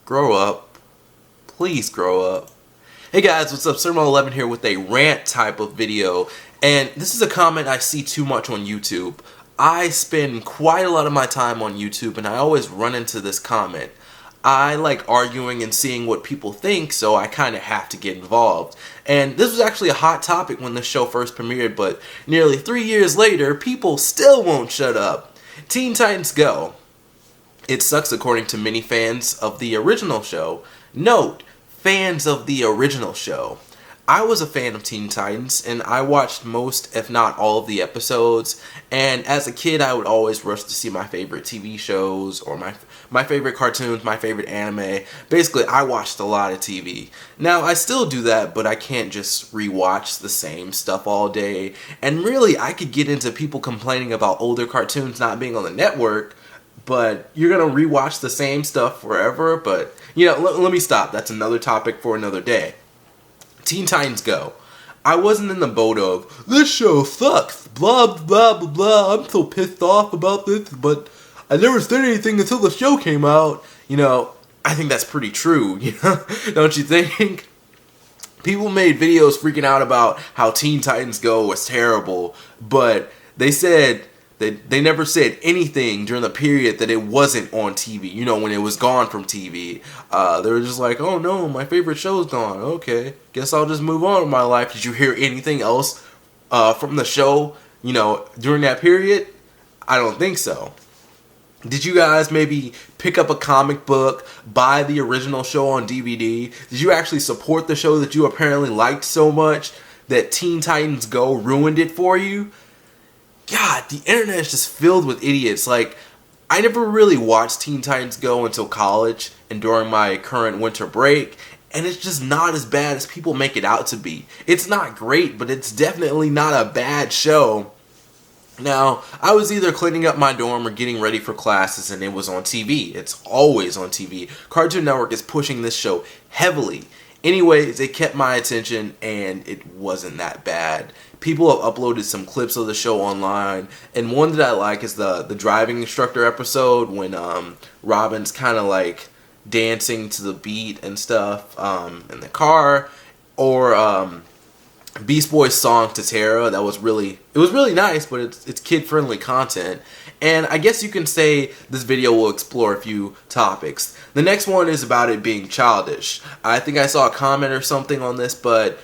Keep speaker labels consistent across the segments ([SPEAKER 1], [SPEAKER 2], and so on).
[SPEAKER 1] Grow up. Please grow up. Hey guys, what's up? Sermon11 here with a rant type of video. And this is a comment I see too much on YouTube. I spend quite a lot of my time on YouTube and I always run into this comment. I like arguing and seeing what people think, so I kind of have to get involved. And this was actually a hot topic when the show first premiered, but nearly 3 years later, people still won't shut up. Teen Titans Go. It sucks according to many fans of the original show. Note, fans of the original show. I was a fan of Teen Titans, and I watched most, if not all, of the episodes. And as a kid, I would always rush to see my favorite TV shows, or my favorite cartoons, my favorite anime. Basically, I watched a lot of TV. Now, I still do that, but I can't just rewatch the same stuff all day. And really, I could get into people complaining about older cartoons not being on the network, but you're gonna rewatch the same stuff forever. But, let me stop. That's another topic for another day. Teen Titans Go. I wasn't in the boat of, this show sucks, blah, blah, blah, blah, I'm so pissed off about this, but I never said anything until the show came out. I think that's pretty true, don't you think? People made videos freaking out about how Teen Titans Go was terrible, but they said that they never said anything during the period that it wasn't on TV, when it was gone from TV. They were just like, oh no, my favorite show's gone. Okay, guess I'll just move on with my life. Did you hear anything else from the show, during that period? I don't think so. Did you guys maybe pick up a comic book, buy the original show on DVD? Did you actually support the show that you apparently liked so much that Teen Titans Go ruined it for you? God, the internet is just filled with idiots. Like, I never really watched Teen Titans Go until college and during my current winter break, and it's just not as bad as people make it out to be. It's not great, but it's definitely not a bad show. Now, I was either cleaning up my dorm or getting ready for classes, and it was on TV. It's always on TV. Cartoon Network is pushing this show heavily. Anyways, it kept my attention, and it wasn't that bad. People have uploaded some clips of the show online, and one that I like is the driving instructor episode when Robin's kind of like dancing to the beat and stuff in the car, or Beast Boy's song to Tara. It was really nice, but it's kid-friendly content. And I guess you can say this video will explore a few topics. The next one is about it being childish. I think I saw a comment or something on this, but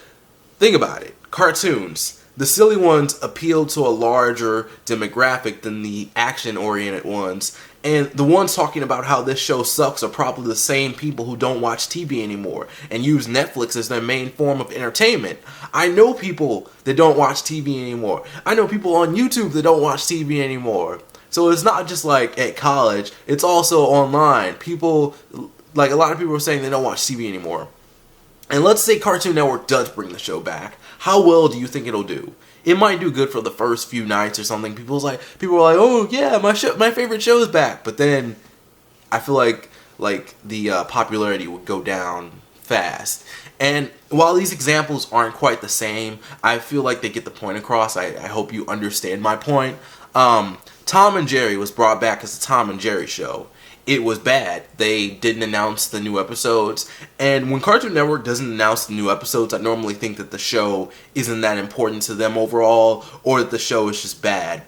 [SPEAKER 1] think about it. Cartoons. The silly ones appeal to a larger demographic than the action-oriented ones. And the ones talking about how this show sucks are probably the same people who don't watch TV anymore and use Netflix as their main form of entertainment. I know people that don't watch TV anymore. I know people on YouTube that don't watch TV anymore. So it's not just like at college, it's also online. People, like a lot of people are saying they don't watch TV anymore. And let's say Cartoon Network does bring the show back. How well do you think it'll do? It might do good for the first few nights or something. People are like, oh yeah, my favorite show is back. But then I feel like the popularity would go down fast. And while these examples aren't quite the same, I feel like they get the point across. I hope you understand my point. Tom and Jerry was brought back as a Tom and Jerry show. It was bad. They didn't announce the new episodes. And when Cartoon Network doesn't announce the new episodes, I normally think that the show isn't that important to them overall, or that the show is just bad.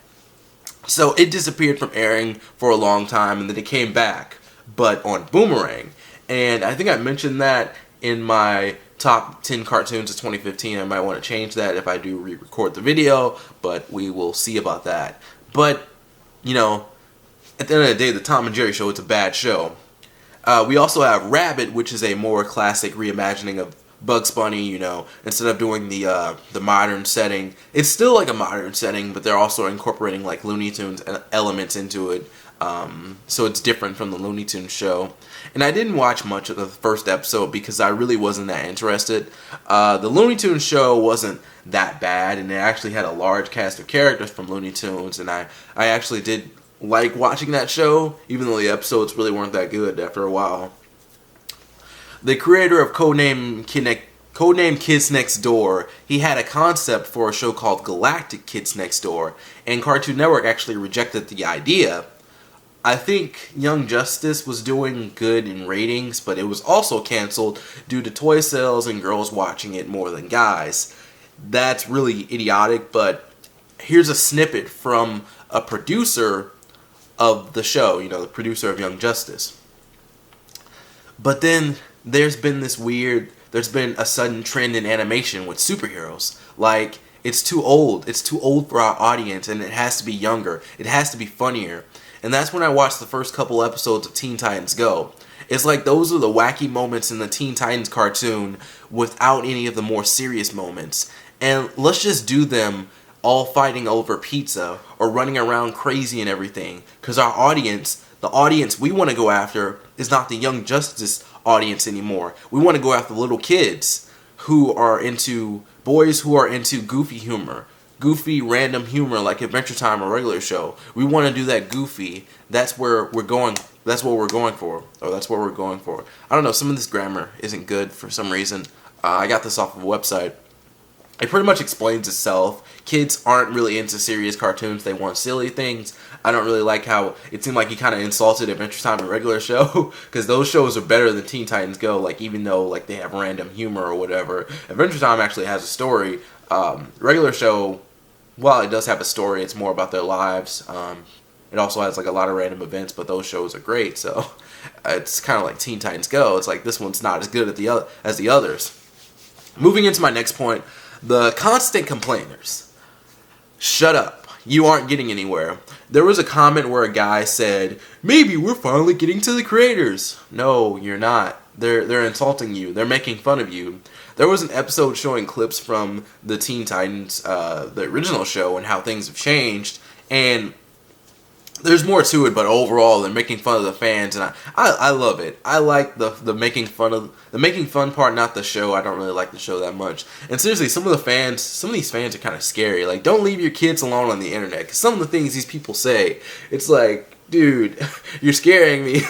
[SPEAKER 1] So it disappeared from airing for a long time, and then it came back, but on Boomerang. And I think I mentioned that in my top 10 cartoons of 2015. I might want to change that if I do re-record the video, but we will see about that. But, at the end of the day, the Tom and Jerry show, it's a bad show. We also have Rabbit, which is a more classic reimagining of Bugs Bunny, instead of doing the modern setting. It's still like a modern setting, but they're also incorporating like Looney Tunes elements into it. So it's different from the Looney Tunes show. And I didn't watch much of the first episode because I really wasn't that interested. The Looney Tunes show wasn't that bad, and it actually had a large cast of characters from Looney Tunes, and I actually did like watching that show, even though the episodes really weren't that good after a while. The creator of Codename Kids Next Door, he had a concept for a show called Galactic Kids Next Door, and Cartoon Network actually rejected the idea. I think Young Justice was doing good in ratings, but it was also canceled due to toy sales and girls watching it more than guys. That's really idiotic, but here's a snippet from a producer of the show, you know, the producer of Young Justice. But then there's been a sudden trend in animation with superheroes. Like, it's too old. It's too old for our audience, and it has to be younger. It has to be funnier. And that's when I watched the first couple episodes of Teen Titans Go. It's like those are the wacky moments in the Teen Titans cartoon without any of the more serious moments. And let's just do them all fighting over pizza or running around crazy and everything. Because our audience, the audience we want to go after, is not the Young Justice audience anymore. We want to go after little kids who are into, boys who are into goofy humor. Goofy, random humor like Adventure Time or regular show. We want to do that goofy. That's where we're going. That's what we're going for. Or that's what we're going for. I don't know. Some of this grammar isn't good for some reason. I got this off of a website. It pretty much explains itself. Kids aren't really into serious cartoons. They want silly things. I don't really like how it seemed like he kind of insulted Adventure Time and regular show, because those shows are better than Teen Titans Go, like even though like they have random humor or whatever. Adventure Time actually has a story. Regular show, while it does have a story, it's more about their lives. It also has like a lot of random events, but those shows are great. So it's kind of like Teen Titans Go. It's like this one's not as good as the others. Moving into my next point, the constant complainers. Shut up. You aren't getting anywhere. There was a comment where a guy said, maybe we're finally getting to the creators. No, you're not. They're insulting you. They're making fun of you. There was an episode showing clips from the Teen Titans, the original show, and how things have changed. And there's more to it, but overall they're making fun of the fans, and I love it. I like the making fun part, not the show. I don't really like the show that much. And seriously, some of these fans are kind of scary. Like, don't leave your kids alone on the internet, because some of the things these people say, it's like, dude, you're scaring me.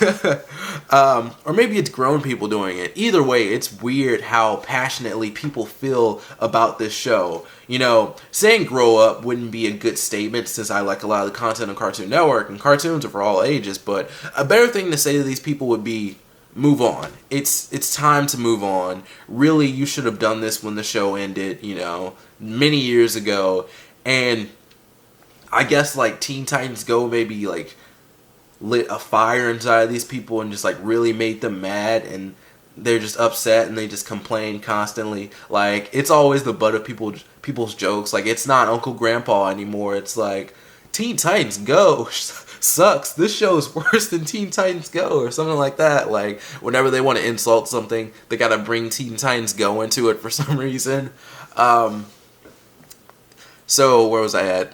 [SPEAKER 1] Or maybe it's grown people doing it. Either way, it's weird how passionately people feel about this show. You know, saying grow up wouldn't be a good statement, since I like a lot of the content on Cartoon Network, and cartoons are for all ages, but a better thing to say to these people would be, move on. It's time to move on. Really, you should have done this when the show ended, you know, many years ago. And I guess like Teen Titans Go maybe like lit a fire inside of these people and just like really made them mad, and they're just upset and they just complain constantly. Like, it's always the butt of people's jokes. Like, it's not Uncle Grandpa anymore. It's like, Teen Titans Go sucks. This show is worse than Teen Titans Go, or something like that. Like, whenever they want to insult something, they gotta bring Teen Titans Go into it for some reason. So where was I at?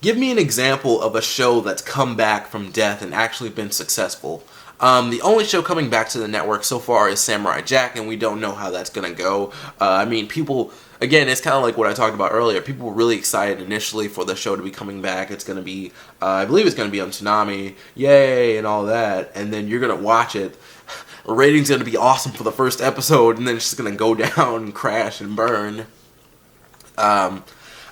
[SPEAKER 1] Give me an example of a show that's come back from death and actually been successful. The only show coming back to the network so far is Samurai Jack, and we don't know how that's going to go. I mean, people, again, it's kind of like what I talked about earlier. People were really excited initially for the show to be coming back. It's going to be, I believe it's going to be on Toonami, yay, and all that. And then you're going to watch it. The rating's going to be awesome for the first episode, and then it's just going to go down and crash and burn.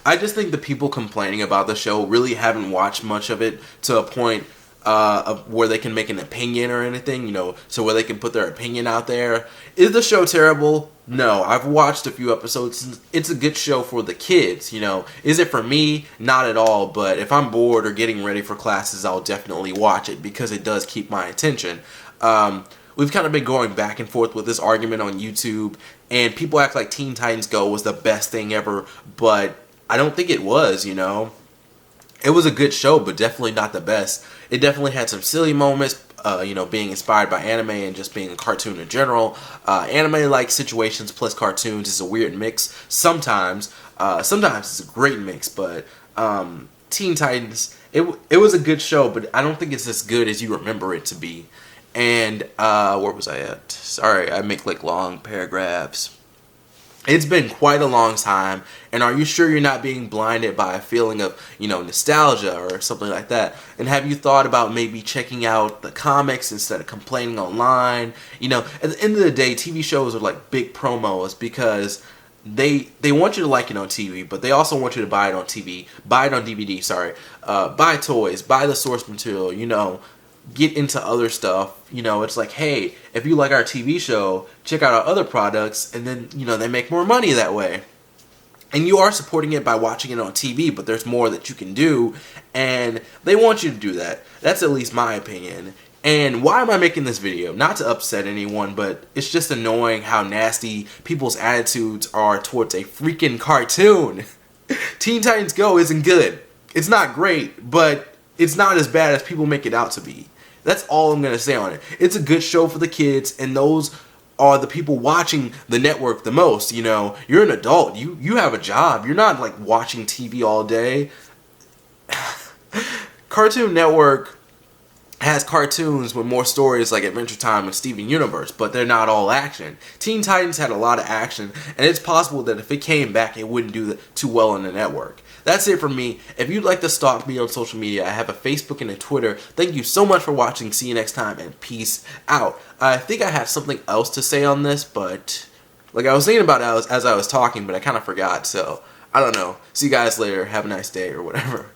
[SPEAKER 1] I just think the people complaining about the show really haven't watched much of it to a point of where they can make an opinion or anything, you know, so where they can put their opinion out there. Is the show terrible? No, I've watched a few episodes. It's a good show for the kids, you know. Is it for me? Not at all, but if I'm bored or getting ready for classes, I'll definitely watch it because it does keep my attention. We've kind of been going back and forth with this argument on YouTube, and people act like Teen Titans Go was the best thing ever, but I don't think it was, you know. It was a good show, but definitely not the best. It definitely had some silly moments, you know, being inspired by anime and just being a cartoon in general. Anime-like situations plus cartoons is a weird mix. Sometimes it's a great mix, but Teen Titans, it was a good show, but I don't think it's as good as you remember it to be. And where was I at? Sorry, I make like long paragraphs. It's been quite a long time, and are you sure you're not being blinded by a feeling of, you know, nostalgia or something like that? And have you thought about maybe checking out the comics instead of complaining online? You know, at the end of the day, TV shows are like big promos because they want you to like it on TV, but they also want you to buy it on TV, buy it on DVD, sorry, buy toys, buy the source material, you know, get into other stuff. You know, it's like, hey, if you like our TV show, check out our other products, and then, you know, they make more money that way. And you are supporting it by watching it on TV, but there's more that you can do, and they want you to do that. That's at least my opinion. And why am I making this video? Not to upset anyone, but it's just annoying how nasty people's attitudes are towards a freaking cartoon. Teen Titans Go isn't good. It's not great, but it's not as bad as people make it out to be. That's all I'm going to say on it. It's a good show for the kids, and those are the people watching the network the most. You know, you're an adult. You have a job. You're not like watching TV all day. Cartoon Network has cartoons with more stories like Adventure Time and Steven Universe, but they're not all action. Teen Titans had a lot of action, and it's possible that if it came back, it wouldn't do too well on the network. That's it for me. If you'd like to stalk me on social media, I have a Facebook and a Twitter. Thank you so much for watching. See you next time, and peace out. I think I have something else to say on this, but like I was thinking about it as I was talking, but I kind of forgot, so I don't know. See you guys later. Have a nice day or whatever.